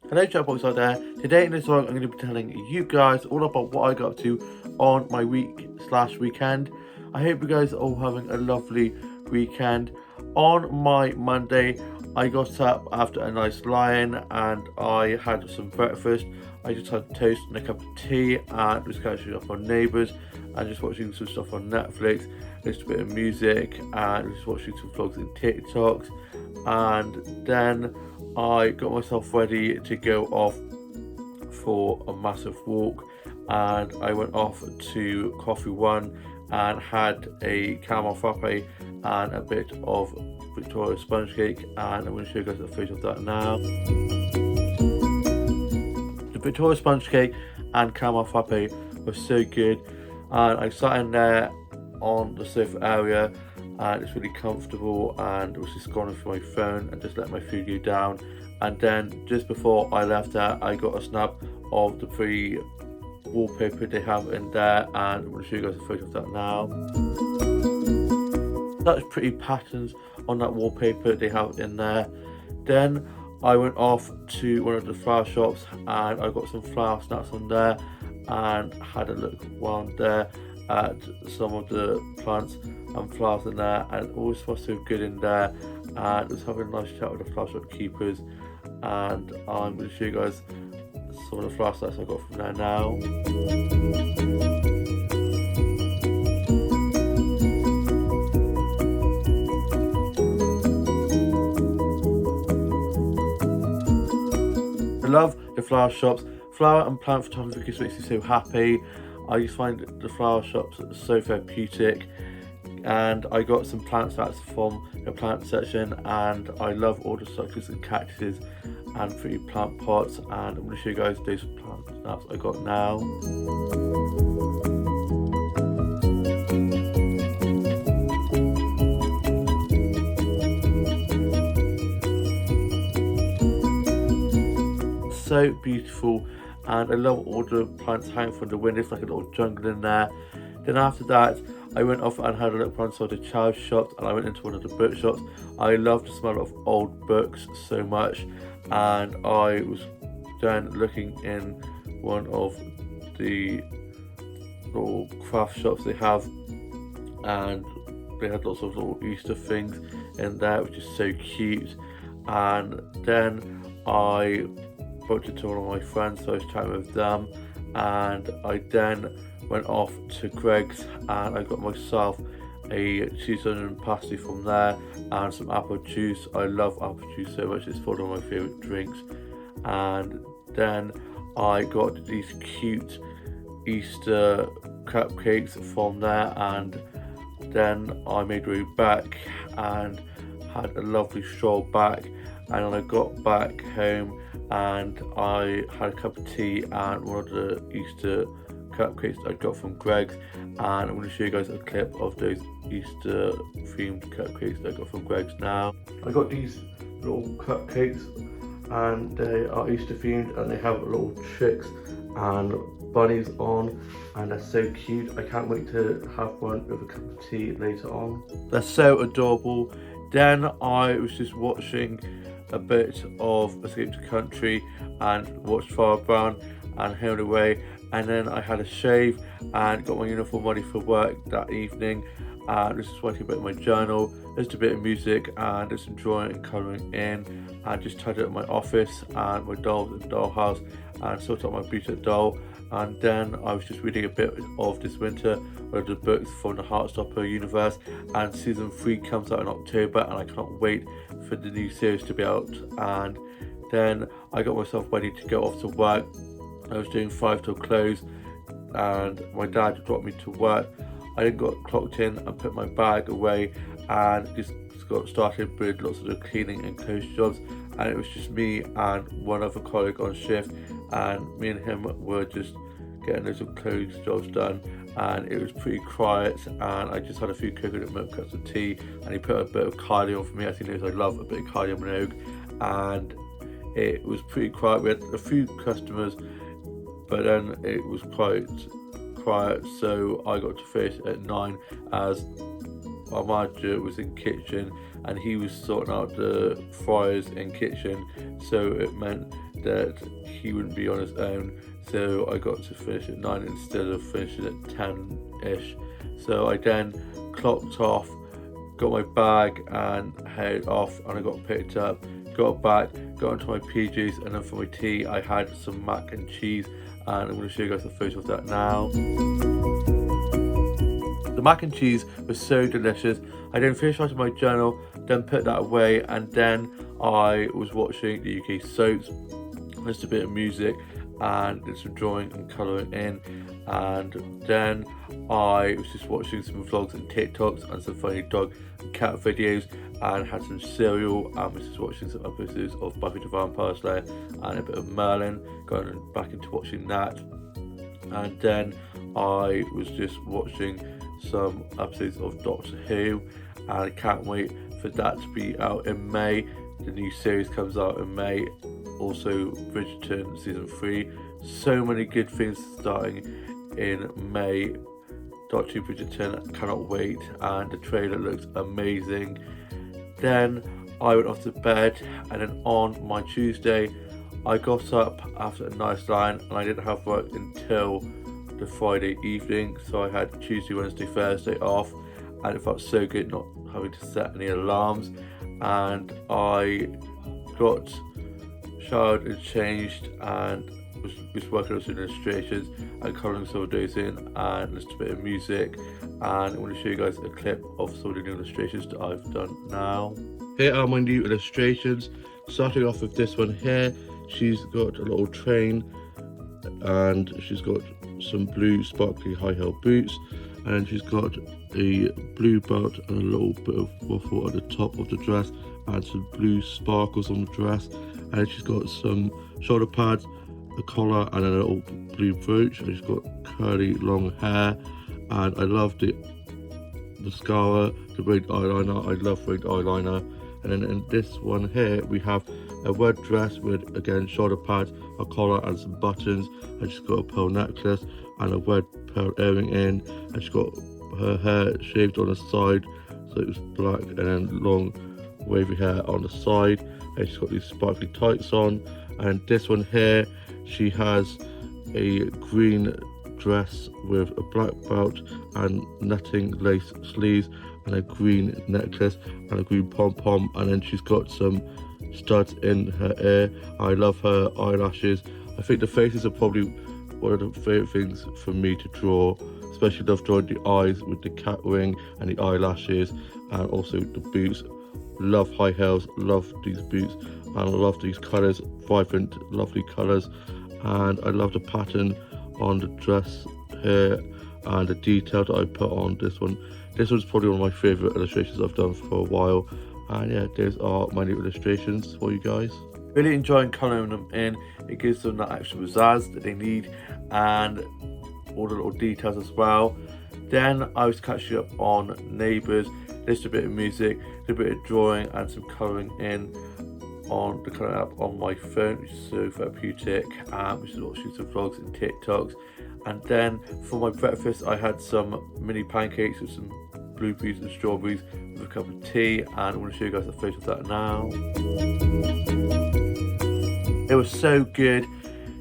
Hello chatbox out there. Today in this vlog I'm going to be telling you guys all about what I got up to on my weekend. I hope you guys are all having a lovely weekend. On my Monday I got up after a nice lie-in and I had some breakfast. I just had toast and a cup of tea and was catching up on Neighbours and just watching some stuff on Netflix, listening to a bit of music and just watching some vlogs and TikToks, and then I got myself ready to go off for a massive walk, and I went off to Coffee One and had a caramel frappe and a bit of Victoria sponge cake, and I'm going to show you guys a photo of that now. The Victoria sponge cake and caramel frappe were so good, and I sat in there on the sofa area and it's really comfortable, and was just scrolling through my phone and just let my food go down. And then just before I left there I got a snap of the pretty wallpaper they have in there, and I'm going to show you guys a photo of that now. Such pretty patterns on that wallpaper they have in there. Then I went off to one of the flower shops and I got some flower snacks on there and had a look around there at some of the plants and flowers in there, and it all smells so good in there, and was having a nice chat with the flower shop keepers, and I'm going to show you guys some of the flower snacks I got from there now. I love the flower shops. Flower and plant photography just makes me so happy. I just find the flower shops so therapeutic, and I got some plant snacks from the plant section, and I love all the succulents and cactuses and pretty plant pots, and I'm going to show you guys those plant snacks I got now. So beautiful, and I love all the plants hanging from the windows like a little jungle in there. Then after that I went off and had a look around some of the child shops, and I went into one of the bookshops. I love the smell of old books so much, and I was then looking in one of the little craft shops they have, and they had lots of little Easter things in there which is so cute. And then I spoke to one of my friends, so I was chatting with them, and I then went off to Greggs and I got myself a cheese onion pasty from there and some apple juice. I love apple juice so much, it's one of my favourite drinks. And then I got these cute Easter cupcakes from there, and then I made my way back and had a lovely stroll back, and then I got back home and I had a cup of tea and one of the Easter cupcakes I got from Greggs, and I'm going to show you guys a clip of those Easter themed cupcakes that I got from Greggs now. I got these little cupcakes and they are Easter themed, and they have little chicks and bunnies on, and they're so cute. I can't wait to have one with a cup of tea later on. They're so adorable. Then I was just watching a bit of Escape to Country and watched Farrah Brown and Home Away, and then I had a shave and got my uniform ready for work that evening, and just writing a bit of my journal, listened to a bit of music and just enjoying and colouring in, and just tidied up my office and my dolls and dollhouse and sorted out my Beta doll. And then I was just reading a bit of This Winter, one of the books from the Heartstopper universe, and season 3 comes out in October and I can't wait for the new series to be out. And then I got myself ready to go off to work. I was doing 5 till close and my dad dropped me to work. I then got clocked in and put my bag away and just got started with lots of the cleaning and clothes jobs, and it was just me and one other colleague on shift, and me and him were just getting loads of clothes jobs done, and it was pretty quiet, and I just had a few coconut milk cups of tea, and he put a bit of Kylie on for me. As he knows I love a bit of Kylie Minogue, and it was pretty quiet. We had a few customers, but then it was quite quiet, so I got to finish at 9 as our manager was in kitchen and he was sorting out the fryers in kitchen, so it meant that he wouldn't be on his own, so I got to finish at 9 instead of finishing at 10ish. So I then clocked off, got my bag and headed off, and I got picked up, got back, got into my PJs, and then for my tea I had some mac and cheese, and I'm going to show you guys the photo of that now. The mac and cheese was so delicious. I then finished writing my journal, then put that away, and then I was watching the UK soaps, listened to a bit of music, and did some drawing and colouring in, and then I was just watching some vlogs and TikToks and some funny dog and cat videos, and had some cereal, and was just watching some episodes of Buffy the Vampire Slayer and a bit of Merlin, going back into watching that. And then I was just watching some episodes of Doctor Who, and I can't wait for that to be out in May. The new series comes out in May, also Bridgerton season 3. So many good things starting in May. Doctor Who Bridgerton, cannot wait, and the trailer looks amazing. Then I went off to bed, and then on my Tuesday I got up after a nice line, and I didn't have work until the Friday evening, so I had Tuesday, Wednesday, Thursday off, and it felt so good not having to set any alarms. And I got showered and changed, and was working on some illustrations and colouring some of those in, and listened to a bit of music. And I'm going to show you guys a clip of some of the new illustrations that I've done now. Here are my new illustrations, starting off with this one here. She's got a little train, and she's got some blue sparkly high heel boots, and she's got a blue belt and a little bit of ruffle at the top of the dress, and some blue sparkles on the dress, and she's got some shoulder pads, a collar, and a little blue brooch, and she's got curly long hair. And I love the mascara, the red eyeliner. I love red eyeliner. And then in this one here we have a red dress with, again, shoulder pads, a collar, and some buttons, and she's got a pearl necklace and a red pearl earring in, and she's got her hair shaved on the side so it was black, and then long wavy hair on the side, and she's got these sparkly tights on. And this one here, she has a green dress with a black belt and netting lace sleeves, and a green necklace and a green pom-pom, and then she's got some studs in her ear. I love her eyelashes. I think the faces are probably one of the favourite things for me to draw, especially love drawing the eyes with the cat wing and the eyelashes, and also the boots. Love high heels, love these boots, and I love these colours, vibrant, lovely colours. And I love the pattern on the dress here and the detail that I put on this one. This one's probably one of my favourite illustrations I've done for a while. And yeah, those are my new illustrations for you guys. Really enjoying colouring them in. It gives them that extra pizzazz that they need, and all the little details as well. Then I was catching up on Neighbours, listened to a bit of music, did a bit of drawing and some colouring in on the colouring app on my phone, which is so therapeutic, which is watching some vlogs and TikToks. And then for my breakfast I had some mini pancakes with some blueberries and strawberries with a cup of tea, and I'm going to show you guys a photo of that now. It was so good.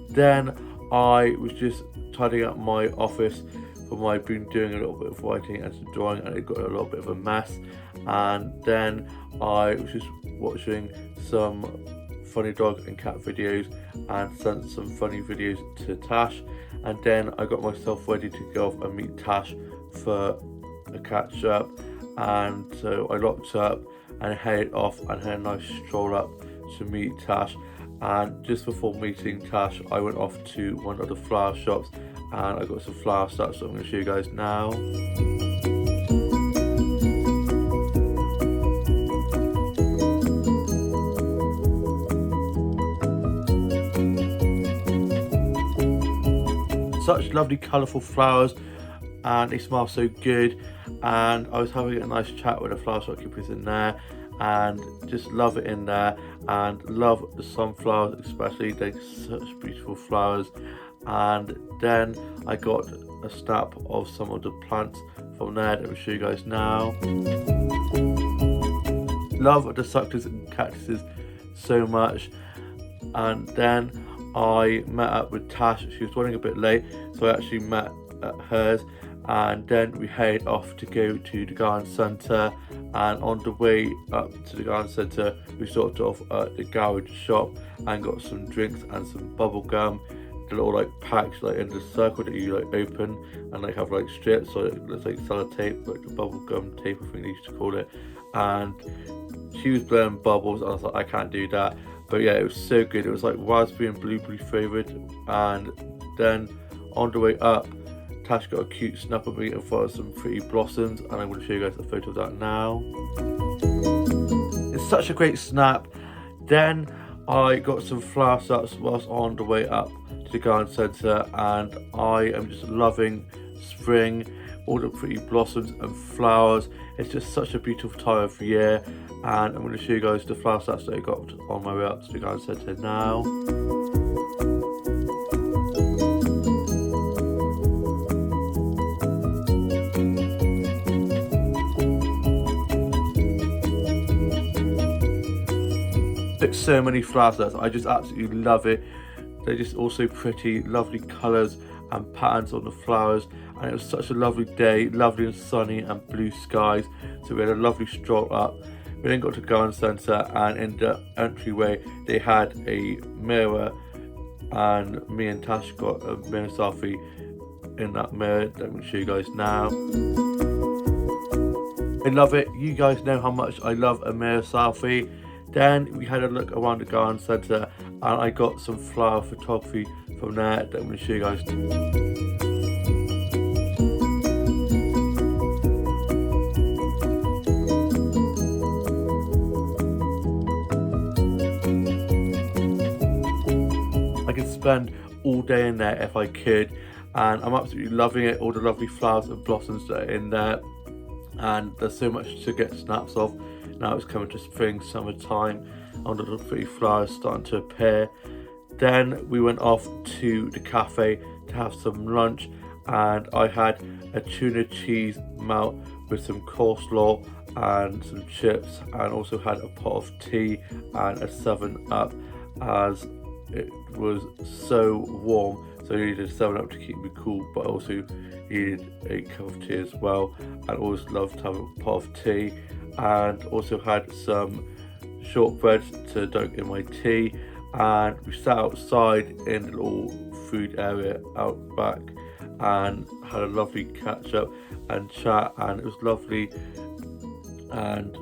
Then I was just tidying up my office from I've been doing a little bit of writing and some drawing, and it got a little bit of a mess. And then I was just watching some funny dog and cat videos and sent some funny videos to Tash. And then I got myself ready to go off and meet Tash for a catch up, and so I locked up and headed off and had a nice stroll up to meet Tash. And just before meeting Tash I went off to one of the flower shops, and I got some flower starts that I'm going to show you guys now. Such lovely colourful flowers, and they smell so good. And I was having a nice chat with the flower shopkeepers in there, and just love it in there, and love the sunflowers especially. They're such beautiful flowers. And then I got a snap of some of the plants from there that I'll show you guys now. Love the succulents and cactuses so much. and then I met up with Tash. She was running a bit late, so I actually met at hers, and then we headed off to go to the garden centre. And on the way up to the garden centre, we stopped off at the garage shop and got some drinks and some bubble gum. The little like packs like in the circle that you like open and like have like strips, so it looks like sellotape, like the bubble gum tape I think they used to call it. And she was blowing bubbles and I was like, I can't do that. But yeah, it was so good. It was like raspberry and blueberry flavoured. And then on the way up, Tash got a cute snap of me in front of some pretty blossoms, and I'm going to show you guys a photo of that now. It's such a great snap. Then I got some flower starts whilst on the way up to the garden centre, and I am just loving spring, all the pretty blossoms and flowers. It's just such a beautiful time of year, and I'm going to show you guys the flower starts that I got on my way up to the garden centre now. So many flowers, I just absolutely love it. They're just also pretty, lovely colours and patterns on the flowers, and it was such a lovely day, lovely and sunny and blue skies, so we had a lovely stroll up. We then got to the garden centre, and in the entryway they had a mirror, and me and Tash got a mirror selfie in that mirror that I'm going to show you guys now. I love it. You guys know how much I love a mirror selfie. Then we had a look around the garden centre, and I got some flower photography from there that I'm going to show you guys. I could spend all day in there if I could, and I'm absolutely loving it. All the lovely flowers and blossoms that are in there, and there's so much to get snaps of. Now it's coming to spring, summertime, and the little pretty flowers starting to appear. Then we went off to the cafe to have some lunch, and I had a tuna cheese melt with some coleslaw and some chips, and also had a pot of tea and a 7-Up, as it was so warm, so I needed a 7-Up to keep me cool, but I also needed a cup of tea as well, and always loved to have a pot of tea. And also had some shortbread to dunk in my tea, and we sat outside in the little food area out back and had a lovely catch up and chat, and it was lovely and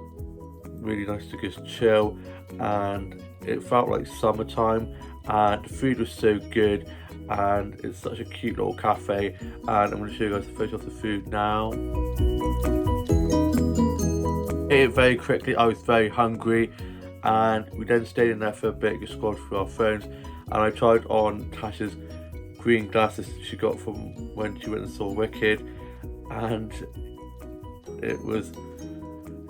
really nice to just chill, and it felt like summertime, and the food was so good, and it's such a cute little cafe, and I'm going to show you guys a photo of the food now. Ate it very quickly. I was very hungry, and we then stayed in there for a bit, just scrolled through our phones, and I tried on Tash's green glasses she got from when she went and saw Wicked, and it was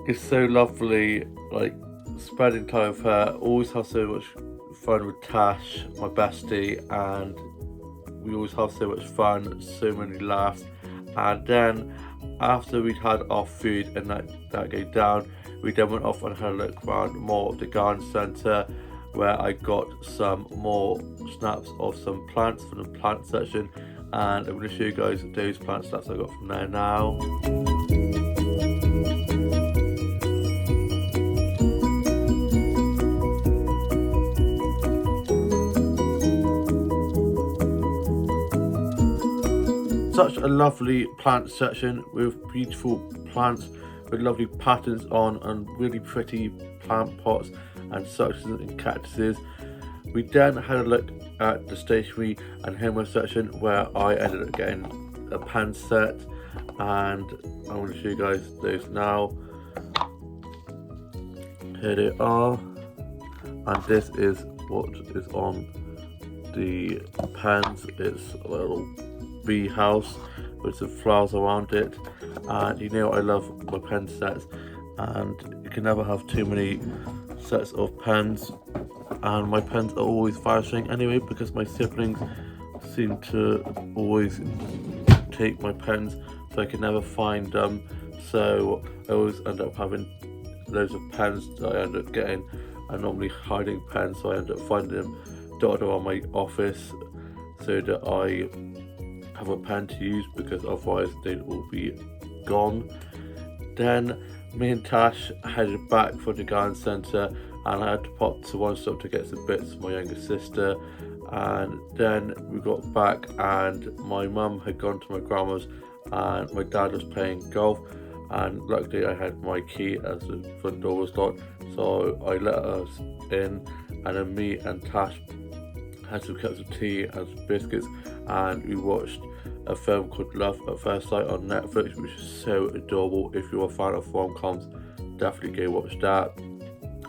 just so lovely, like spending time with her. Always have so much fun with Tash, my bestie, and we always have so much fun, so many laughs. And then after we'd had our food and that go down, we then went off and had a look around more of the garden centre, where I got some more snaps of some plants from the plant section, and I'm going to show you guys those plant snaps I got from there now. Such a lovely plant section with beautiful plants with lovely patterns on and really pretty plant pots and succulents and cactuses. We then had a look at the stationery and homeware section, where I ended up getting a pen set, and I'm going to show you guys those now. Here they are, and this is what is on the pens. It's a little bee house with some flowers around it, and you know I love my pen sets, and you can never have too many sets of pens, and my pens are always vanishing anyway because my siblings seem to always take my pens, so I can never find them, so I always end up having loads of pens that I end up getting, are normally hiding pens, so I ended up finding them dotted around my office so that I have a pen to use, because otherwise they'd all be gone. Then me and Tash headed back for the garden centre, and I had to pop to one stop to get some bits for my younger sister. And then we got back and my mum had gone to my grandma's and my dad was playing golf, and luckily I had my key as the front door was locked, so I let us in, and then me and Tash had some cups of tea and some biscuits, and we watched a film called Love at First Sight on Netflix, which is so adorable. If you're a fan of rom-coms, definitely go watch that.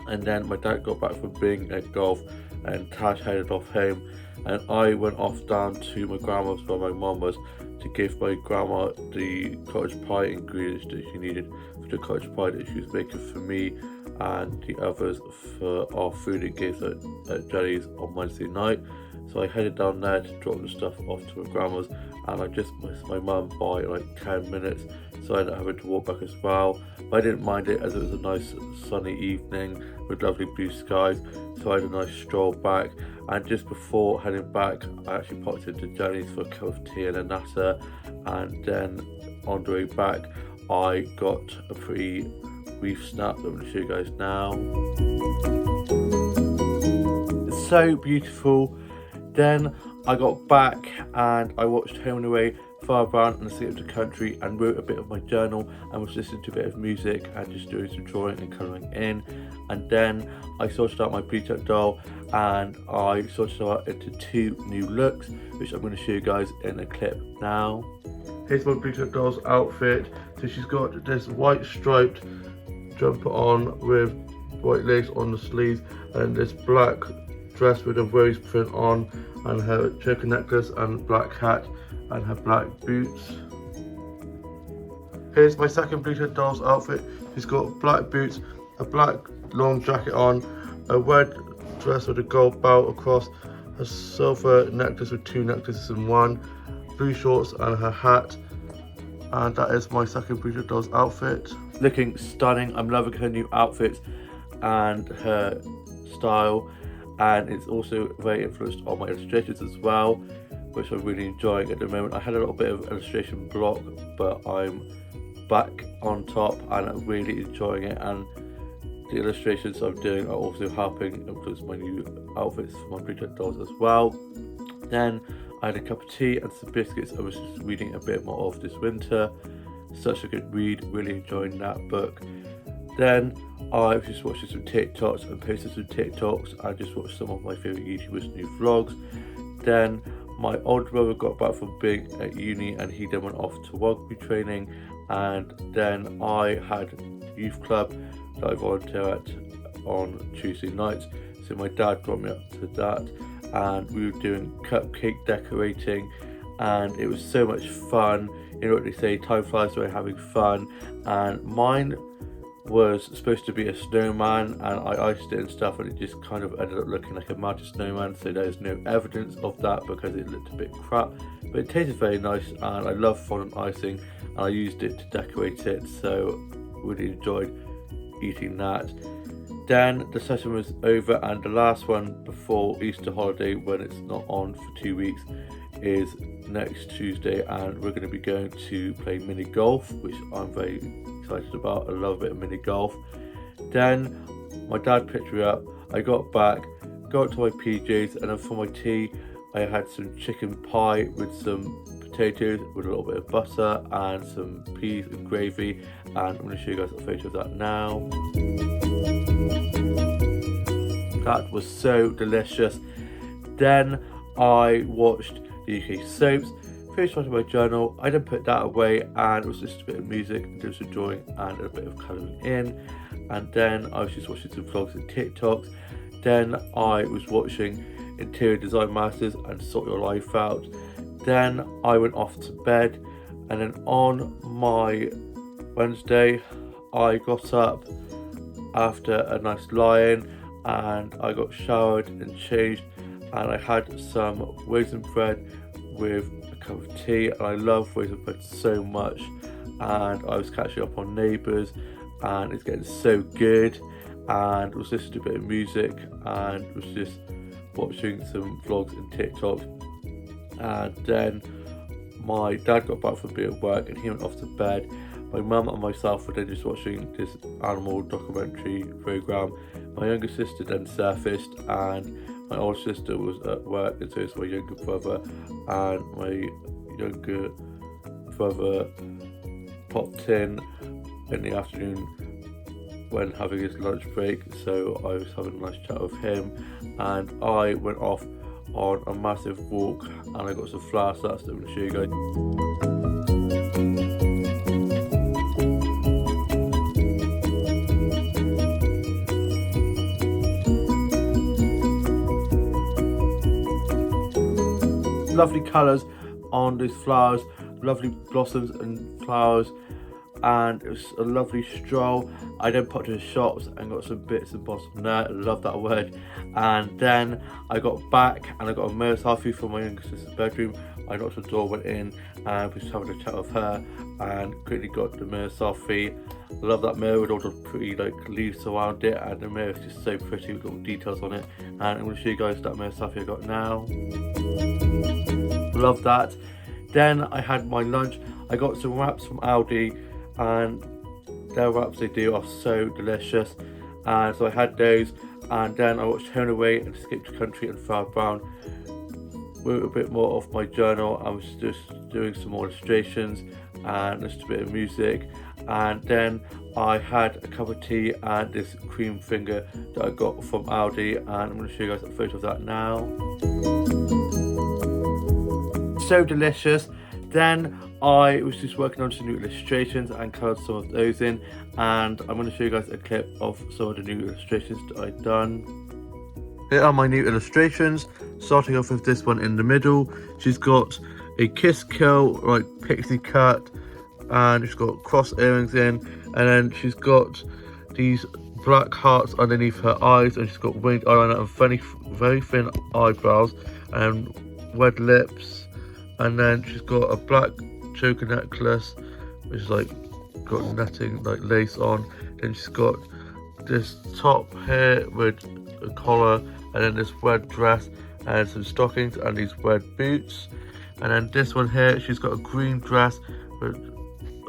And then my dad got back from being at golf and Tash headed off home, and I went off down to my grandma's where my mum was to give my grandma the cottage pie ingredients that she needed for the cottage pie that she was making for me and the others for our food and gigs at Jenny's on Wednesday night. So I headed down there to drop the stuff off to my grandma's, and I just missed my mum by like 10 minutes, so I ended up having to walk back as well. But I didn't mind it, as it was a nice sunny evening with lovely blue skies, so I had a nice stroll back. And just before heading back, I actually popped into Jenny's for a cup of tea and a natter, and then on the way back I got a pretty brief snap that I'm going to show you guys now. It's so beautiful. Then I got back and I watched Home and Away, Far Brown and the State of the Country, and wrote a bit of my journal and was listening to a bit of music and just doing some drawing and colouring in. And then I sorted out my bleach up doll, and I sorted it out into 2 new looks, which I'm going to show you guys in a clip now. Here's my bleach up doll's outfit. So she's got this white striped jumper on with white lace on the sleeves, and this black dress with a rose print on, and her choker necklace and black hat and her black boots. Here's my second bleach up doll's outfit. She's got black boots, a black long jacket on, a red dress with a gold belt across, a silver necklace with 2 necklaces in one, blue shorts and her hat. And that is my second bleach up doll's outfit. Looking stunning. I'm loving her new outfits and her style, and it's also very influenced on my illustrations as well, which I'm really enjoying at the moment. I had a little bit of illustration block, but I'm back on top and I'm really enjoying it, and the illustrations I'm doing are also helping influence my new outfits for my bleach up dolls as well. Then I had a cup of tea and some biscuits. I was just reading a bit more of This Winter. Such a good read, really enjoying that book. Then I was just watching some TikToks and posted some TikToks. I just watched some of my favourite YouTubers' new vlogs. Then my older brother got back from being at uni and he then went off to rugby training, and then I had youth club that I volunteer at on Tuesday nights, so my dad brought me up to that and we were doing cupcake decorating, and it was so much fun. You know what they say, time flies when having fun, and mine was supposed to be a snowman and I iced it and stuff, and it just kind of ended up looking like a magic snowman, so there's no evidence of that because it looked a bit crap, but it tasted very nice and I love fondant icing and I used it to decorate it, so really enjoyed eating that. Then the session was over, and the last one before Easter holiday, when it's not on for 2 weeks, is next Tuesday, and we're going to be going to play mini golf, which I'm very excited about. I love a bit of mini golf. Then my dad picked me up, I got back, got to my PJs, and then for my tea I had some chicken pie with some potatoes with a little bit of butter and some peas and gravy, and I'm going to show you guys a photo of that now. That was so delicious. Then I watched the UK soaps, finished writing my journal. I then put that away and was just a bit of music, did some drawing and a bit of colouring in, and then I was just watching some vlogs and TikToks. Then I was watching Interior Design Masters and Sort Your Life Out. Then I went off to bed, and then on my Wednesday I got up after a nice lie-in and I got showered and changed, and I had some raisin bread with a cup of tea, and I love raisin bread so much, and I was catching up on Neighbours and it's getting so good. and was listening to a bit of music and was just watching some vlogs and TikTok. And then my dad got back from a bit of work and he went off to bed. My mum and myself were then just watching this animal documentary program. My younger sister then surfaced, and my older sister was at work, and so was my younger brother, and my younger brother popped in the afternoon when having his lunch break, so I was having a nice chat with him, and I went off on a massive walk and I got some flowers. So that's what I'm going to show you guys. Lovely colours on these flowers, lovely blossoms and flowers, and it was a lovely stroll. I then popped to the shops and got some bits and bobs from there. I love that word. And then I got back and I got a mirror selfie from my younger sister's bedroom. I knocked on the door, went in, and was having a chat with her and quickly got the mirror selfie. I love that mirror with all the pretty leaves around it, and the mirror is just so pretty with little details on it. And I'm going to show you guys that mirror selfie I got now. Love that. Then I had my lunch. I got some wraps from Aldi, and their wraps they do are so delicious, and so I had those. And then I watched Home Away and Escape the Country and Father Brown. Wrote a bit more off my journal. I was just doing some more illustrations and just a bit of music, and then I had a cup of tea and this cream finger that I got from Aldi, and I'm going to show you guys a photo of that now. So delicious. Then I was just working on some new illustrations and coloured some of those in, and I'm going to show you guys a clip of some of the new illustrations that I've done. Here are my new illustrations, starting off with this one in the middle. She's got a kiss kill, like pixie cut, and she's got cross earrings in, and then she's got these black hearts underneath her eyes, and she's got winged eyeliner and very thin eyebrows and red lips, and then she's got a black choker necklace which is like got netting like lace on. Then she's got this top here with a collar, and then this red dress and some stockings and these red boots. And then this one here, she's got a green dress with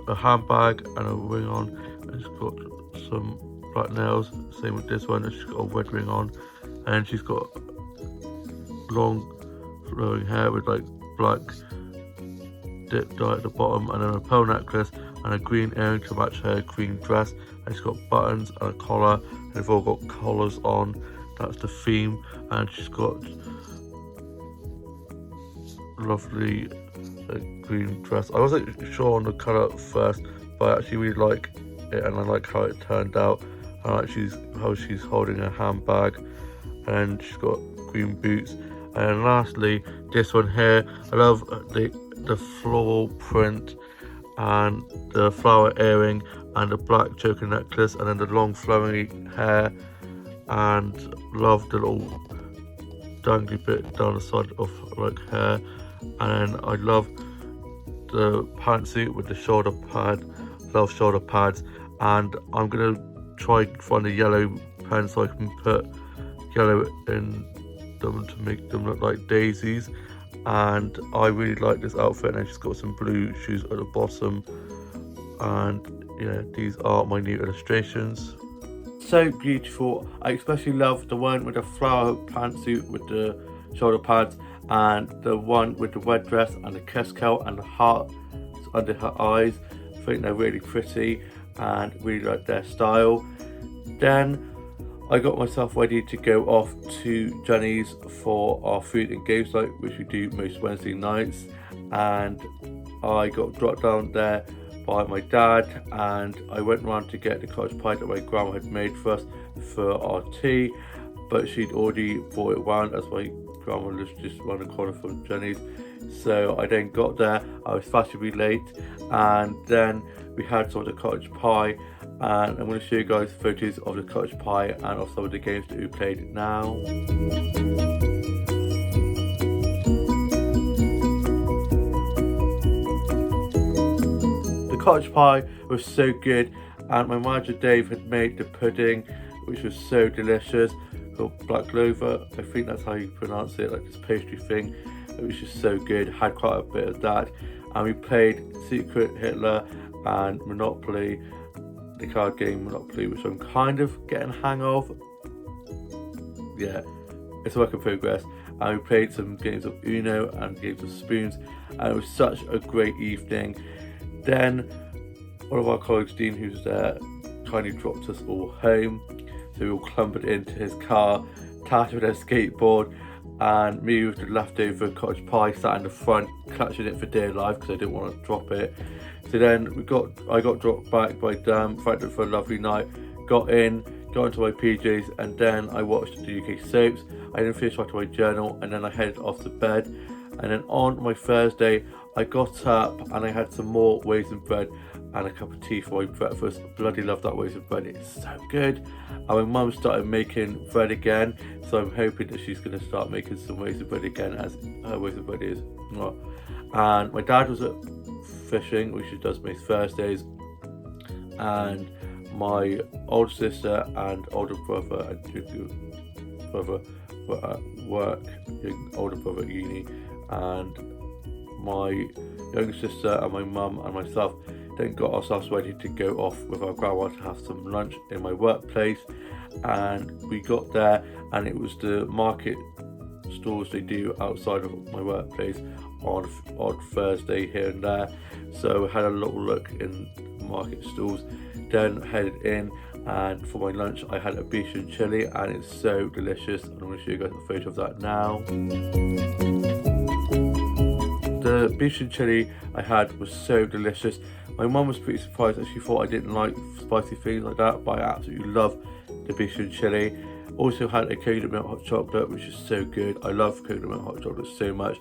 a handbag and a ring on, and she's got some black nails. Same with this one, and she's got a red ring on, and she's got long flowing hair with like black dip dye at the bottom, and then a pearl necklace and a green earring to match her green dress. And she's got buttons and a collar, and they've all got collars on. That's the theme. And she's got lovely green dress. I wasn't sure on the colour at first, but I actually really like it, and I like how it turned out. I like how she's holding a handbag, and she's got green boots. And then lastly, this one here, I love the floral print and the flower earring and the black choker necklace, and then the long flowing hair, and love the little dangly bit down the side of like hair. And then I love the pantsuit with the shoulder pad. Love shoulder pads, and I'm gonna try find a yellow pen so I can put yellow in them to make them look like daisies. And I really like this outfit, and she's got some blue shoes at the bottom. And yeah, these are my new illustrations. So beautiful. I especially love the one with the flower pantsuit with the shoulder pads, and the one with the red dress and the kiss coat and the heart under her eyes. I think they're really pretty and really like their style. Then I got myself ready to go off to Jenny's for our food and games night, which we do most Wednesday nights, and I got dropped down there by my dad, and I went round to get the cottage pie that my grandma had made for us for our tea, but she'd already brought it round as my grandma was just around the corner from Jenny's. So I then got there, I was fashionably late, and then we had some of the cottage pie, and I'm going to show you guys photos of the cottage pie and of some of the games that we played now. The cottage pie was so good, and my manager Dave had made the pudding, which was so delicious. Got black clover, I think that's how you pronounce it, like this pastry thing. It was just so good. Had quite a bit of that, and we played Secret Hitler and Monopoly, the card game Monopoly, which I'm kind of getting a hang of. Yeah, it's a work in progress. And we played some games of Uno and games of spoons, and it was such a great evening. Then one of our colleagues, Dean, who's there, kindly dropped us all home. So we all clumbered into his car, Tash with her skateboard, and me with the leftover cottage pie sat in the front, clutching it for dear life because I didn't want to drop it. So then I got dropped back by Dan, thanked him for a lovely night, got into my PJs, and then I watched the UK soaps. I then finished writing my journal, and then I headed off to bed. And then on my Thursday, I got up and I had some more raisin bread and a cup of tea for my breakfast. I bloody love that raisin bread, it's so good. And my mum started making bread again, so I'm hoping that she's going to start making some raisin bread again, as her raisin bread is. And my dad was at fishing, which he does most Thursdays, and my older sister and older brother and junior brother were at work, older brother at uni, and my younger sister and my mum and myself then got ourselves ready to go off with our grandma to have some lunch in my workplace. And we got there, and it was the market stores they do outside of my workplace on odd Thursday here and there. So I had a little look in market stalls, then headed in, and for my lunch I had a beef and chili, and it's so delicious, and I'm going to show you guys a photo of that now. The beef and chili I had was so delicious. My mum was pretty surprised that she thought I didn't like spicy things like that, but I absolutely love the beef and chili. Also had a coconut milk hot chocolate, which is so good. I love coconut milk hot chocolate so much.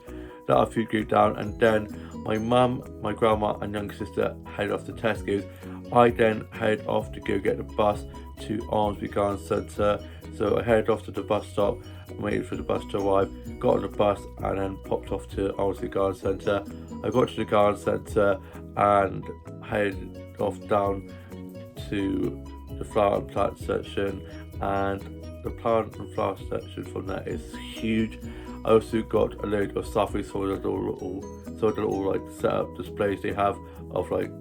Let our food go down, and then my mum, my grandma and younger sister headed off to Tesco's. I then headed off to go get the bus to Armsby Garden Centre. So I headed off to the bus stop, waited for the bus to arrive, got on the bus, and then popped off to Armsby Garden Centre. I got to the garden centre and headed off down to the flower and plant section, and the plant and flower section from there is huge. I also got a load of selfies for the little like setup displays they have of like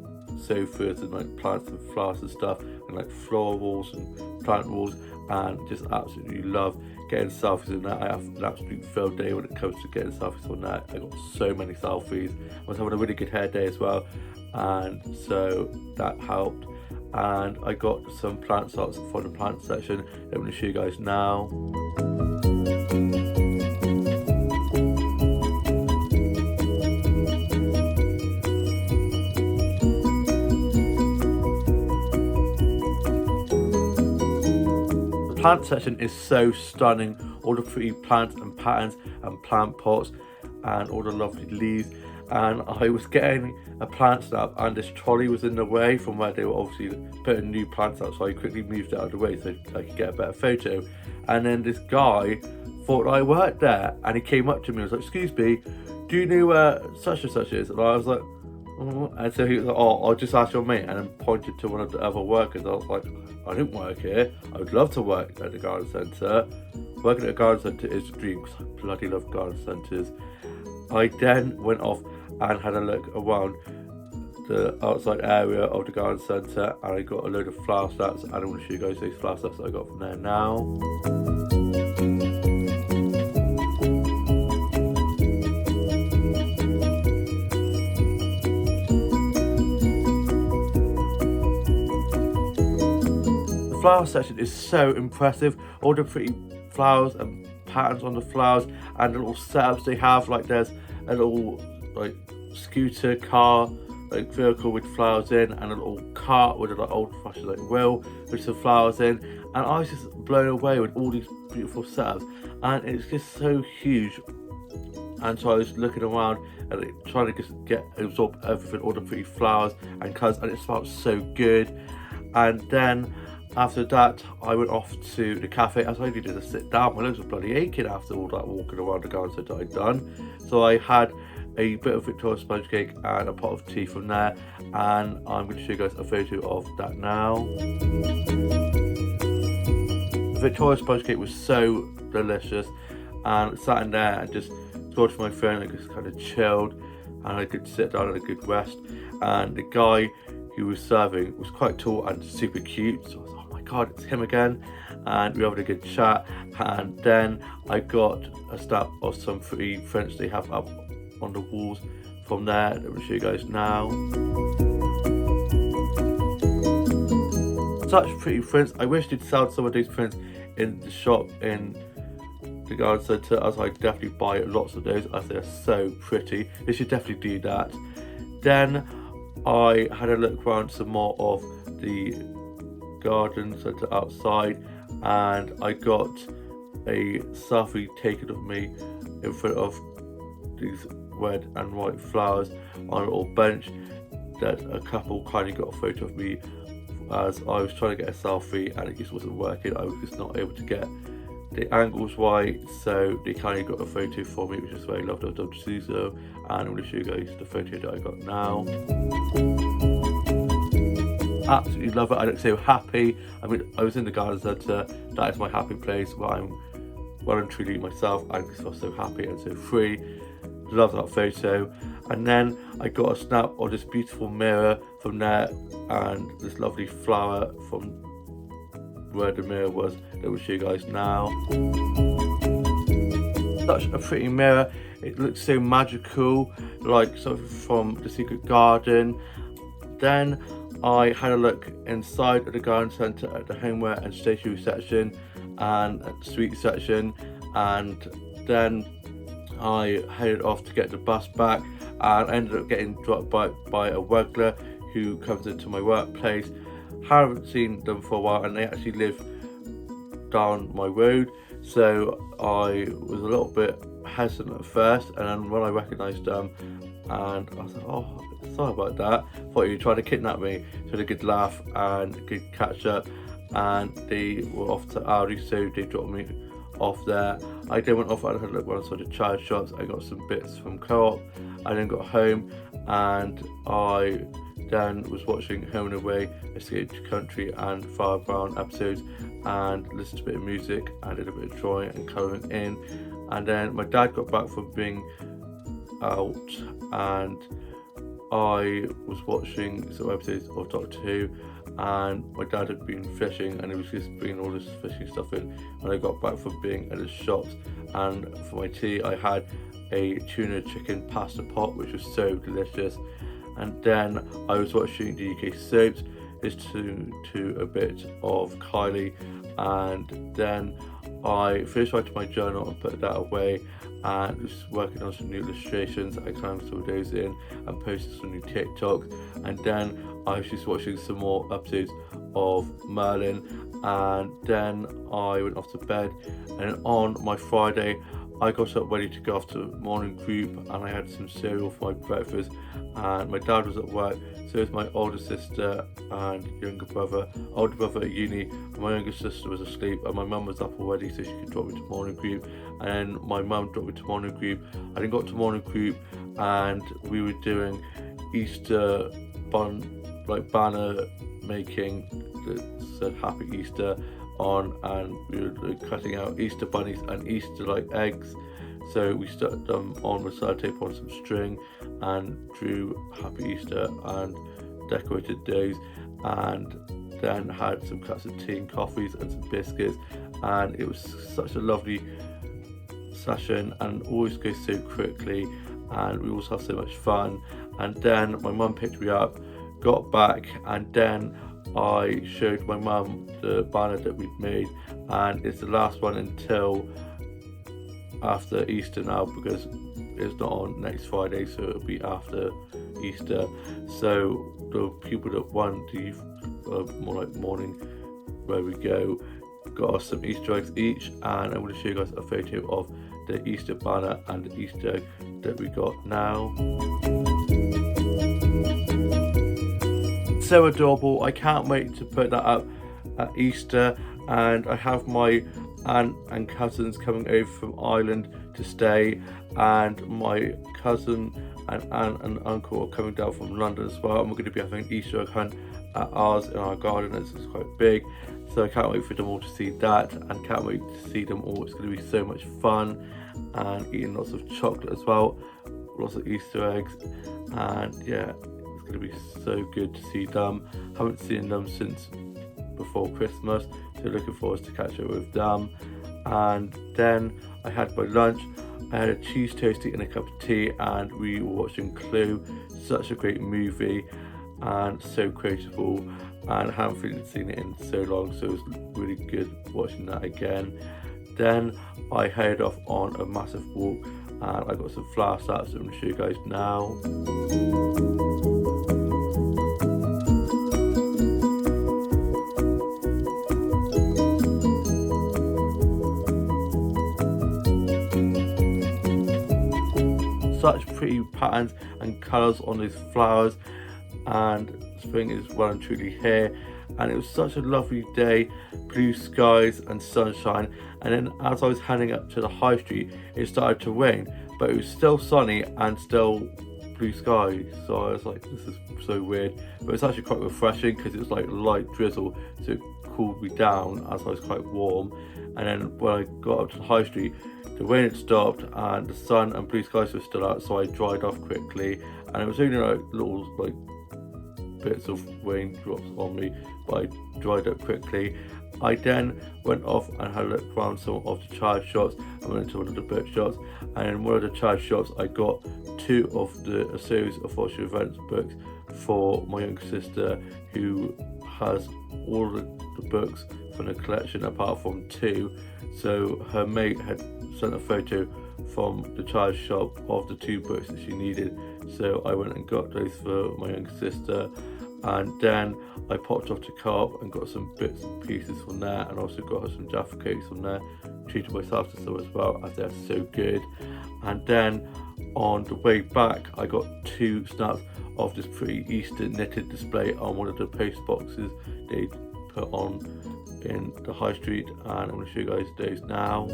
sofas and like plants and flowers and stuff, and like flower walls and plant walls, and just absolutely love getting selfies in that. I have an absolute field day when it comes to getting selfies on that. I got so many selfies. I was having a really good hair day as well, and so that helped. And I got some plant starts for the plant section that I'm going to show you guys now. The plant section is so stunning. All the pretty plants and patterns and plant pots and all the lovely leaves. And I was getting a plant snap, and this trolley was in the way from where they were obviously putting new plants out, so I quickly moved it out of the way so I could get a better photo. And then this guy thought I worked there, and he came up to me and was like, "Excuse me, do you know where such and such is?" And I was like, and so he was like, "Oh, I'll just ask your mate," and then pointed to one of the other workers. I was like, "I don't work here. I would love to work at the garden centre. Working at a garden centre is a dream, because I bloody love garden centres." I then went off and had a look around the outside area of the garden centre, and I got a load of flower stats, and I'm going to show you guys those flower stats that I got from there now. The flower section is so impressive. All the pretty flowers and patterns on the flowers, and the little setups they have, like there's a little like scooter car like vehicle with flowers in, and a little cart with a like old fashioned like wheel with some flowers in, and I was just blown away with all these beautiful setups, and it's just so huge. And so I was looking around and like, trying to just absorb everything, all the pretty flowers and colours, and it smelled so good. And then after that, I went off to the cafe. As I needed to sit down, my legs were bloody aching after all that walking around the garden centre I'd done. So I had a bit of Victoria sponge cake and a pot of tea from there, and I'm going to show you guys a photo of that now. Victoria sponge cake was so delicious, and sat in there and just talked to my friend and just kind of chilled, and I could sit down and a good rest. And the guy who was serving was quite tall and super cute, so I was like, oh my god, it's him again. And we were having a good chat, and then I got a snap of some pretty prints they have up on the walls from there that I'll show you guys now. Such pretty prints. I wish they'd sell some of these prints in the shop in the garden centre, as I definitely buy lots of those as they're so pretty. They should definitely do that. Then I had a look around some more of the garden centre outside, and I got a selfie taken of me in front of these red and white flowers on a little bench that a couple kindly got a photo of me as I was trying to get a selfie, and it just wasn't working. I was just not able to get the angles right, so they kindly got a photo for me, which is very lovely of them to do so, and I'm going to show you guys the photo that I got now. Absolutely love it. I look so happy. I mean, I was in the garden centre. That is my happy place where I'm well and truly myself. I just feel so happy and so free. Love that photo. And then I got a snap of this beautiful mirror from there, and this lovely flower from where the mirror was that we'll show you guys now. Such a pretty mirror. It looks so magical, like something from The Secret Garden. Then I had a look inside of the garden centre at the homeware and stationery section and at the sweet section, and then I headed off to get the bus back, and I ended up getting dropped by a Wegler who comes into my workplace. Haven't seen them for a while, and they actually live down my road, so I was a little bit hesitant at first, and then when I recognised them, and I was like, oh, sorry about that, thought you were trying to kidnap me. So they had a good laugh and a good catch up, and they were off to Aldi, so they dropped me off there. I then went off and had a look around the child shops. I got some bits from Co-op. I then got home, and I then was watching Home and Away, Escape to Country and Farrah Brown episodes, and listened to a bit of music and did a bit of drawing and colouring in. And then my dad got back from being out, and I was watching some episodes of Doctor Who, and my dad had been fishing, and he was just bringing all this fishing stuff in when I got back from being at the shops. And for my tea I had a tuna chicken pasta pot, which was so delicious. And then I was watching the UK soaps, listening to a bit of Kylie, and then I finished writing my journal and put that away, and was working on some new illustrations. I crammed some of those in and posted some new TikToks, and then I was just watching some more episodes of Merlin, and then I went off to bed. And on my Friday I got up ready to go off to morning group, and I had some cereal for my breakfast, and my dad was at work, so was my older sister and younger brother. Older brother at uni, and my younger sister was asleep, and my mum was up already so she could drop me to morning group, and then my mum dropped me to morning group. I then got to morning group, and we were doing Easter banner making that said Happy Easter on, and we were cutting out Easter bunnies and Easter eggs. So we stuck them on with sellotape on some string and drew Happy Easter and decorated those, and then had some cups of tea and coffees and some biscuits, and it was such a lovely session and always goes so quickly, and we also have so much fun. And then my mum picked me up, got back, and then I showed my mum the banner that we'd made, and it's the last one until after Easter now, because it's not on next Friday, so it'll be after Easter. So the people that won the more like morning where we go got us some Easter eggs each, and I'm going to show you guys a photo of the Easter banner and the Easter egg that we got now. So adorable. I can't wait to put that up at Easter, and I have my aunt and cousins coming over from Ireland to stay, and my cousin and aunt and uncle are coming down from London as well, and we're going to be having an Easter egg hunt at ours in our garden. It's quite big, so I can't wait for them all to see that, and can't wait to see them all. It's going to be so much fun, and eating lots of chocolate as well, lots of Easter eggs, and yeah, it's going to be so good to see them. Haven't seen them since before Christmas, so looking forward to catch up with them. And then I had my lunch. I had a cheese toastie and a cup of tea, and we were watching Clue. Such a great movie and so quotable, and I haven't really seen it in so long, so it was really good watching that again. Then I headed off on a massive walk, and I got some flower starts that I'm going to show you guys now. Such pretty patterns and colours on these flowers, and spring is well and truly here, and it was such a lovely day, blue skies and sunshine. And then as I was heading up to the high street, it started to rain, but it was still sunny and still blue skies, so I was like, this is so weird, but it's actually quite refreshing because it was like light drizzle, so it cooled me down as I was quite warm. And then when I got up to the high street, the rain had stopped and the sun and blue skies were still out, so I dried off quickly, and it was only like little like bits of raindrops on me, but I dried up quickly. I then went off and had a look around some of the child shops. I went into one of the book shops, and in one of the child shops I got two of a series of Watch Your Events books for my younger sister, who has all the books from the collection apart from two. So her mate had sent a photo from the child shop of the two books that she needed, so I went and got those for my younger sister. And then I popped off to Co-op and got some bits and pieces from there, and also got her some Jaffa cakes from there. Treated myself to some as well, as they're so good. And then on the way back, I got two snaps of this pretty Easter knitted display on one of the post boxes they put on in the high street, and I'm going to show you guys those now.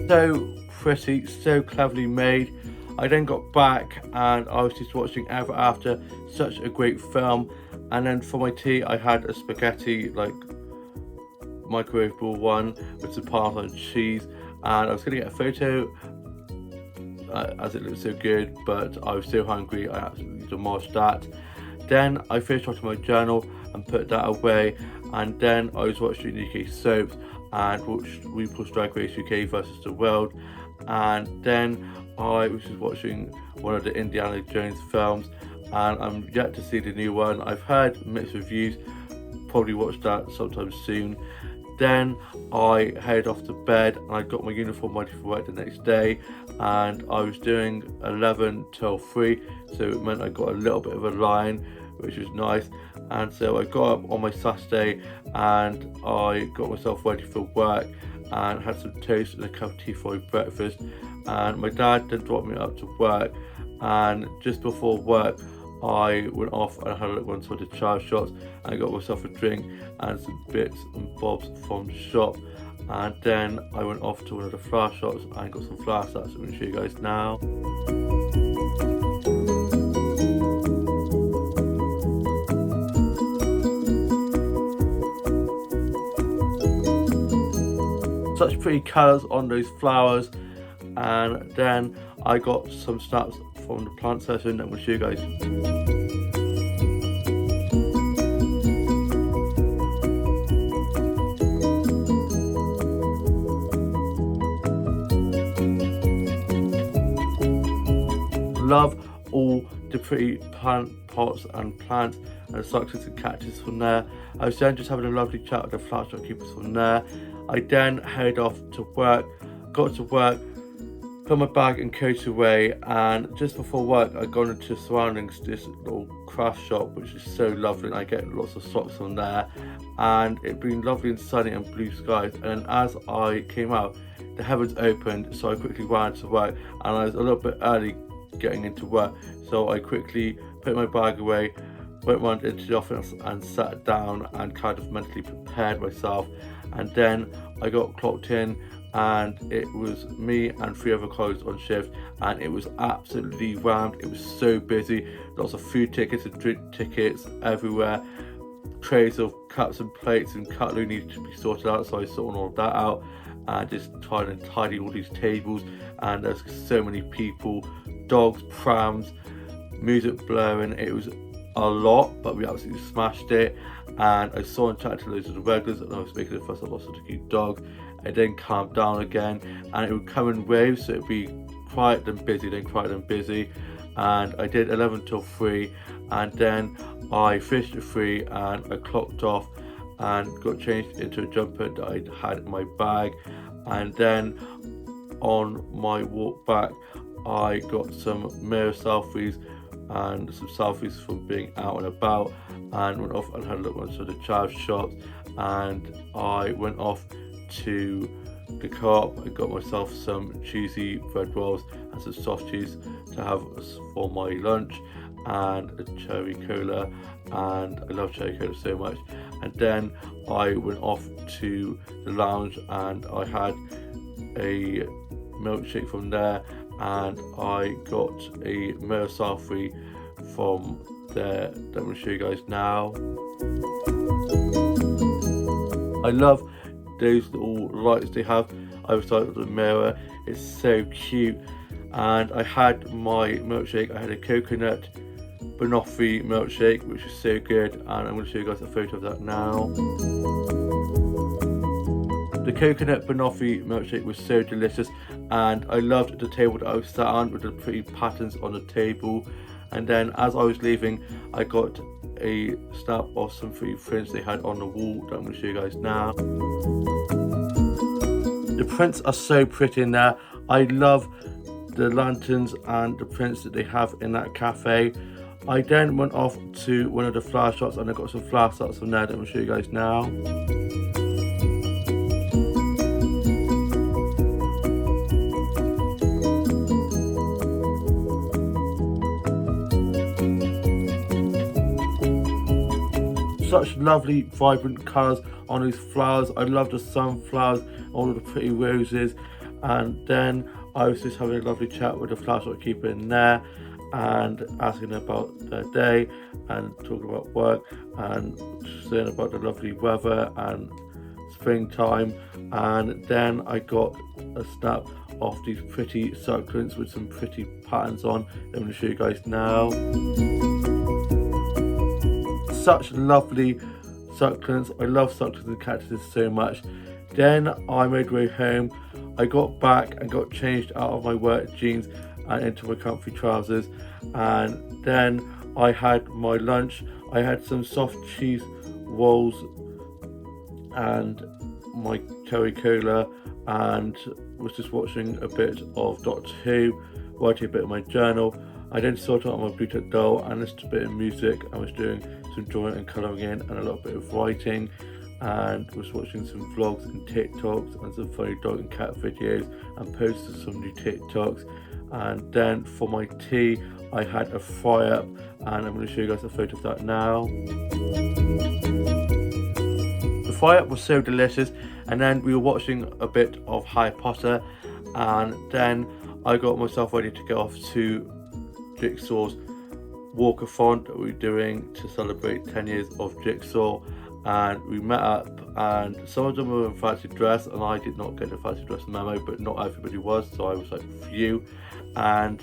So pretty, so cleverly made. I then got back and I was just watching Ever After, such a great film. And then for my tea I had a spaghetti, like microwavable one with some Parmesan cheese, and I was going to get a photo as it looked so good, but I was so hungry I absolutely demolished that. Then I finished writing my journal and put that away, and then I was watching UK soaps and watched RuPaul's Drag Race UK versus the World, and then I was just watching one of the Indiana Jones films, and I'm yet to see the new one. I've heard mixed reviews, probably watch that sometime soon. Then I headed off to bed and I got my uniform ready for work the next day, and I was doing 11 till 3, so it meant I got a little bit of a line, which was nice. And so I got up on my Saturday and I got myself ready for work and had some toast and a cup of tea for my breakfast. And my dad then dropped me up to work, and just before work I went off and had a look around some of the child shops, and I got myself a drink and some bits and bobs from the shop. And then I went off to one of the flower shops and got some flower sets. I'm going to show you guys now. Such pretty colours on those flowers. And then I got some snaps from the plant session that I'm going to show you guys. Love all the pretty plant pots and plants and succulents and cactus from there. I was then just having a lovely chat with the flower shopkeepers from there. I then headed off to work, got to work, put my bag and coat away, and just before work I got into surroundings, this little craft shop which is so lovely, and I get lots of socks from there, and it's been lovely and sunny and blue skies. And then as I came out, the heavens opened, so I quickly ran to work, and I was a little bit early getting into work, so I quickly put my bag away, went round into the office and sat down and kind of mentally prepared myself. And then I got clocked in and it was me and 3 other colleagues on shift, and it was absolutely rammed. It was so busy, lots of food tickets and drink tickets everywhere, trays of cups and plates and cutlery needed to be sorted out, so I sorted all of that out and just tried and tidy all these tables. And there's so many people, dogs, prams, music blaring. It was a lot, but we absolutely smashed it. And I saw and chatted to loads of the regulars, and I was making the fuss about such a cute dog. It then calmed down again, and it would come in waves, so it'd be quiet then busy, then quiet then busy. And I did 11 till 3, and then I finished at 3 and I clocked off and got changed into a jumper that I had in my bag. And then on my walk back, I got some mirror selfies and some selfies from being out and about, and went off and had a look at the child shops. And I went off to the Co-op. I got myself some cheesy bread rolls and some soft cheese to have for my lunch, and a cherry cola, and I love cherry cola so much. And then I went off to the lounge and I had a milkshake from there, and I got a mirror selfie from there that I'm going to show you guys now. I love those little lights they have either side of the mirror. It's so cute. And I had my milkshake. I had a coconut banoffee milkshake, which is so good, and I'm going to show you guys a photo of that now. The coconut banoffee milkshake was so delicious, and I loved the table that I was sat on with the pretty patterns on the table. And then as I was leaving, I got a snap of some pretty prints they had on the wall that I'm going to show you guys now. The prints are so pretty in there. I love the lanterns and the prints that they have in that cafe. I then went off to one of the flower shops and I got some flower starts from there that I'm going to show you guys now. Such lovely vibrant colours on these flowers. I love the sunflowers, all of the pretty roses. And then I was just having a lovely chat with the flower shop keeper in there and asking about their day and talking about work and saying about the lovely weather and springtime. And then I got a snap of these pretty succulents with some pretty patterns on. I'm going to show you guys now. Such lovely succulents. I love succulents and cactuses so much. Then I made my way home. I got back and got changed out of my work jeans and into my comfy trousers, and then I had my lunch. I had some soft cheese rolls and my cherry cola, and was just watching a bit of Doctor Who, writing a bit of my journal. I then sorted out my Bluetooth doll and listened to a bit of music. I was doing some drawing and colouring in and a little bit of writing, and was watching some vlogs and TikToks and some funny dog and cat videos, and posted some new TikToks. And then for my tea, I had a fry up, and I'm going to show you guys a photo of that now. The fry up was so delicious. And then we were watching a bit of Harry Potter, and then I got myself ready to go off to Jigsaw's walkathon that we were doing to celebrate 10 years of Jigsaw. And we met up, and some of them were in fancy dress, and I did not get the fancy dress memo, but not everybody was, so I was like, phew. And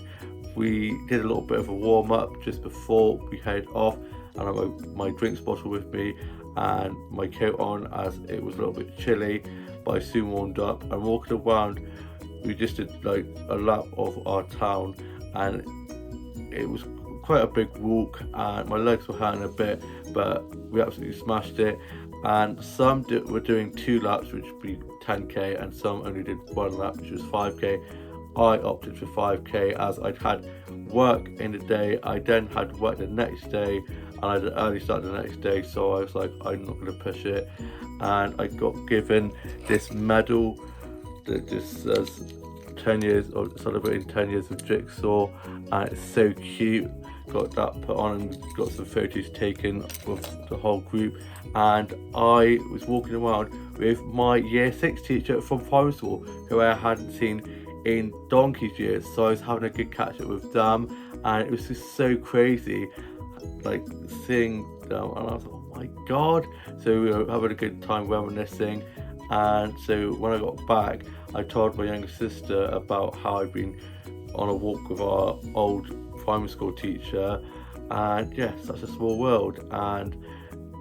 we did a little bit of a warm-up just before we headed off, and I had my drinks bottle with me and my coat on as it was a little bit chilly, but I soon warmed up. And walking around, we just did like a lap of our town, and it was quite a big walk, and my legs were hurting a bit, but we absolutely smashed it. And some were doing 2 laps, which would be 10k, and some only did 1 lap, which was 5k. I opted for 5k as I'd had work in the day. I then had work the next day, and I had an early start the next day, so I was like, I'm not going to push it. And I got given this medal that just says 10 years, or celebrating 10 years of Jigsaw, and it's so cute. got that put on and got some photos taken with the whole group. And I was walking around with my year 6 teacher from primary school, who I hadn't seen in donkey's years. So I was having a good catch up with them, and it was just so crazy, like seeing them, and I was like, oh my god. So we were having a good time reminiscing. And so when I got back, I told my younger sister about how I'd been on a walk with our old primary school teacher, and yes, such a small world. And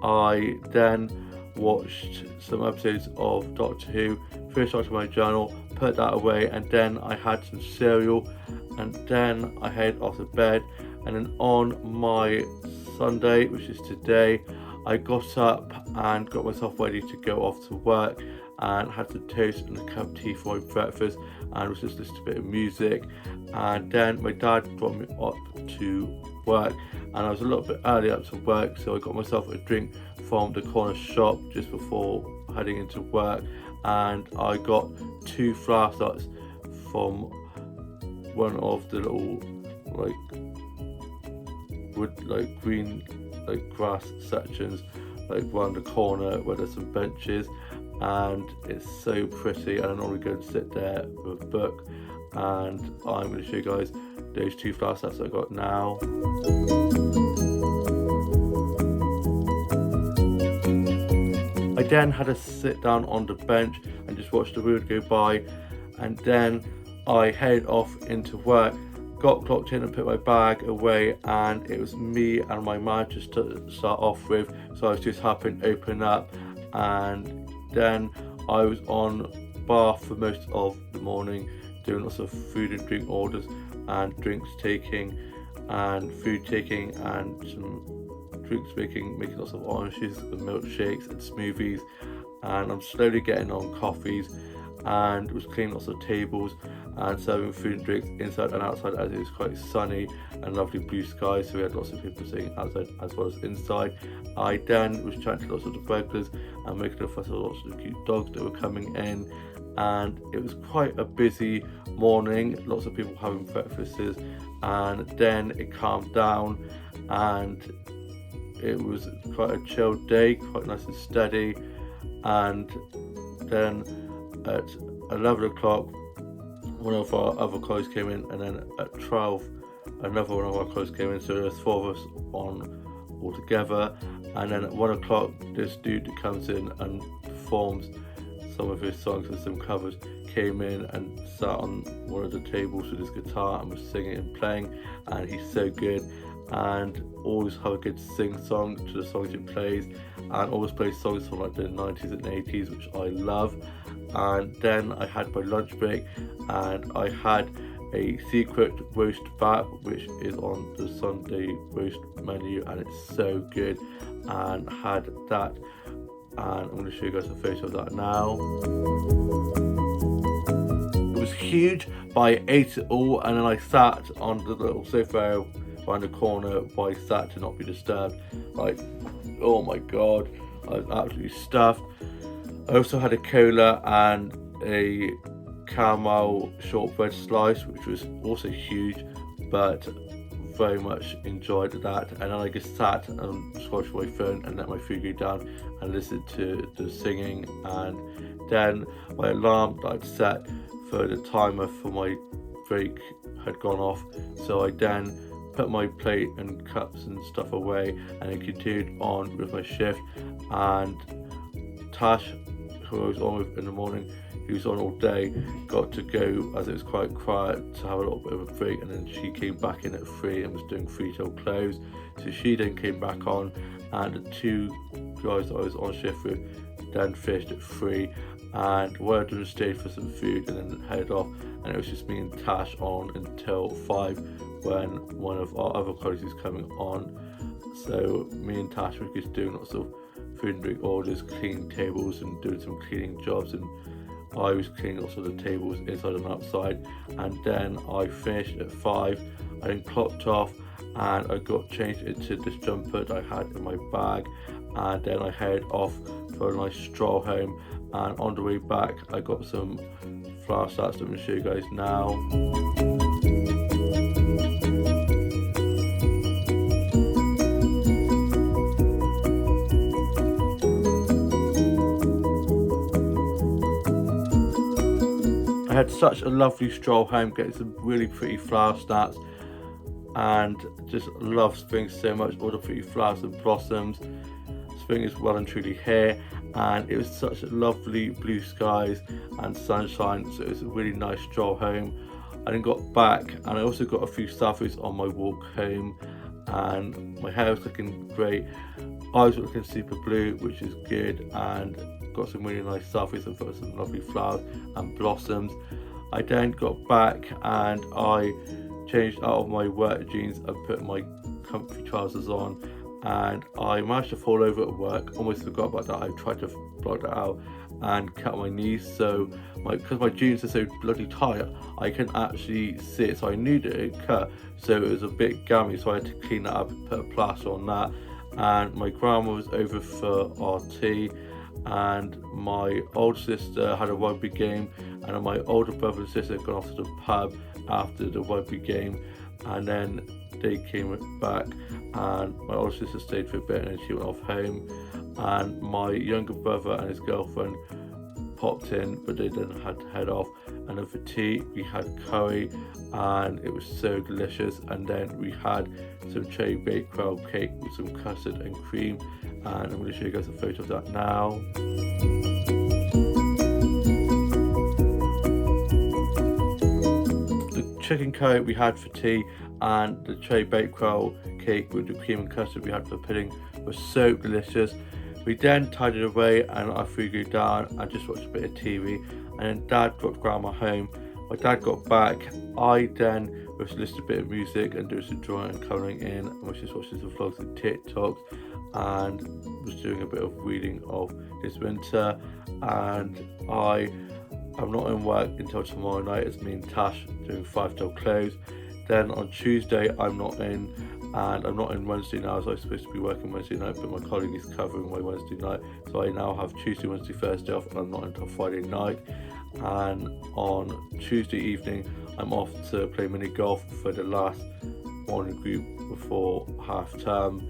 I then watched some episodes of Doctor Who, finished writing my journal, put that away, and then I had some cereal, and then I headed off to bed. And then on my Sunday, which is today, I got up and got myself ready to go off to work, and had some toast and a cup of tea for my breakfast, and was just listening to a bit of music. And then my dad brought me up to work, and I was a little bit early up to work, so I got myself a drink from the corner shop just before heading into work, and I got 2 flower starts from one of the little wood, green grass sections around the corner where there's some benches, and it's so pretty. And I normally go and sit there with a book, and I'm going to show you guys those 2 flower sets I got now. I then had to sit down on the bench and just watch the road go by, and then I headed off into work, got clocked in and put my bag away, and it was me and my manager to start off with, so I was just helping open up. And then I was on bar for most of the morning, doing lots of food and drink orders and drinks taking and food taking and some drinks making lots of oranges and milkshakes and smoothies. And I'm slowly getting on coffees, and was cleaning lots of tables and serving food and drinks inside and outside, as it was quite sunny and lovely blue skies, so we had lots of people sitting outside as well as inside. I then was chatting to lots of the regulars and making a fuss of lots of the cute dogs that were coming in, and it was quite a busy morning, lots of people having breakfasts, and then it calmed down and it was quite a chilled day, quite nice and steady. And then at 11 o'clock one of our other colleagues came in, and then at 12 another one of our colleagues came in, so there was 4 of us on all together. And then at 1 o'clock this dude that comes in and performs some of his songs and some covers came in and sat on one of the tables with his guitar and was singing and playing, and he's so good and always have a good sing song to the songs he plays, and always plays songs from the 90s and 80s, which I love. And then I had my lunch break, and I had a secret roast bat, which is on the Sunday roast menu, and it's so good, and had that, and I'm going to show you guys a photo of that now. It was huge, but I ate it all, and then I sat on the little sofa around the corner while I sat to not be disturbed. Oh my god, I was absolutely stuffed. I also had a cola and a caramel shortbread slice, which was also huge, but very much enjoyed that. And then I just sat and scratched my phone and let my food go down and listened to the singing. And then my alarm that I'd set for the timer for my break had gone off, so I then put my plate and cups and stuff away, and I continued on with my shift. And Tash, who I was on with in the morning, who was on all day, got to go as it was quite quiet to have a little bit of a break, and then she came back in at 3 and was doing 3 till close, so she then came back on, and the 2 guys that I was on shift with then finished at 3, and one of them stayed for some food and then headed off, and it was just me and Tash on until 5 when one of our other colleagues was coming on. So me and Tash were just doing lots of food and drink orders, cleaning tables and doing some cleaning jobs, and I was cleaning lots of the tables inside and outside. And then I finished at 5. I then clocked off and I got changed into this jumper that I had in my bag, and then I headed off for a nice stroll home. And on the way back I got some flower starts that I'm going to show you guys now. had such a lovely stroll home, getting some really pretty flower snaps, and just love spring so much, all the pretty flowers and blossoms. Spring is well and truly here, and it was such lovely blue skies and sunshine, so it was a really nice stroll home. I then got back and I also got a few selfies on my walk home, and my hair was looking great, eyes were looking super blue, which is good, and got some really nice selfies and got some lovely flowers and blossoms. I then got back and I changed out of my work jeans and put my comfy trousers on, and I managed to fall over at work. Almost forgot about that. I tried to block that out and cut my knees, so because my jeans are so bloody tight, I can actually see it, so I knew that it cut, so it was a bit gammy, so I had to clean that up and put a plaster on that. And my grandma was over for our tea, and my older sister had a rugby game, and my older brother and sister had gone off to the pub after the rugby game, and then they came back, and my older sister stayed for a bit and then she went off home, and my younger brother and his girlfriend popped in, but they then had to head off. And then for tea we had curry, and it was so delicious. And then we had some cherry bakewell cake with some custard and cream, and I'm going to show you guys a photo of that now. The chicken curry we had for tea and the cherry bakewell cake with the cream and custard we had for pudding was so delicious. We then tidied away and I threw you down and just watched a bit of TV, and then Dad dropped Grandma home. My dad got back, I then was listening to a bit of music and doing some drawing and colouring in, and was just watching some vlogs and TikToks, and was doing a bit of reading of this winter. And I am not in work until tomorrow night, as me and Tash doing 5 till close. Then on Tuesday I'm not in, and I'm not in Wednesday now, so I was supposed to be working Wednesday night, but my colleague is covering my Wednesday night, so I now have Tuesday, Wednesday, Thursday off, and I'm not until Friday night. And on Tuesday evening I'm off to play mini golf for the last morning group before half term,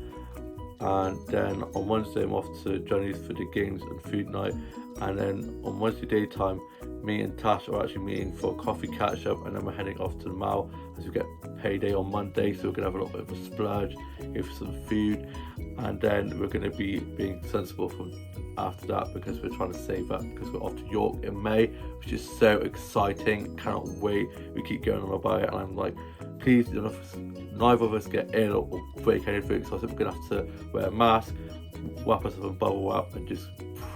and then on Wednesday I'm off to Johnny's for the games and food night, and then on Wednesday daytime me and Tash are actually meeting for a coffee catch up, and then we're heading off to the mall as we get payday on Monday, so we're going to have a little bit of a splurge, go for some food, and then we're going to be being sensible from after that, because we're trying to save up, because we're off to York in May, which is so exciting. Cannot wait. We keep going on about it, and I'm like, please, neither of us get ill or break anything, so I think we're going to have to wear a mask, wrap ourselves in bubble wrap, and just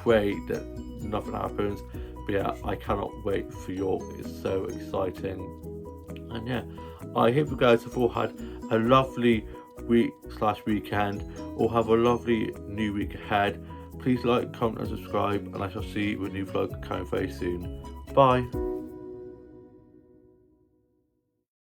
pray that nothing happens. But yeah, I cannot wait for York. It's so exciting. And yeah, I hope you guys have all had a lovely week/weekend, or have a lovely new week ahead. Please like, comment and subscribe, and I shall see you with a new vlog coming very soon. Bye.